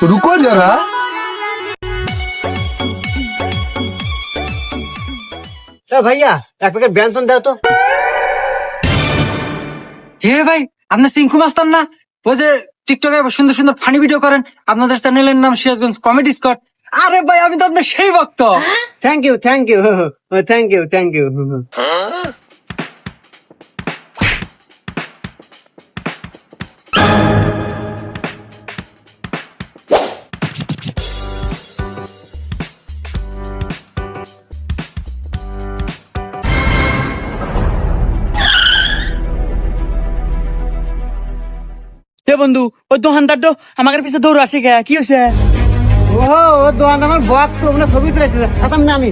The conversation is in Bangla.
रुको जरा। ভাইয়া এক প্যাকেট ব্যঞ্জন দাও তো। হে ভাই, আপনার সিংকু মাস্তান না? ওই যে টিকটকে সুন্দর সুন্দর ফানি ভিডিও করেন, আপনাদের চ্যানেলের নাম সিরাজগঞ্জ কমেডি স্কট। আরে ভাই, আমি তো আপনার সেই ভক্ত। Thank you thank you thank you thank you. বন্ধু, ওই দোকানদার আমাদের পিছে দৌড় আসে গে, কি হয়েছে? ও দোকান আমার বক তো ছবি তুলেছে। আচ্ছা আমি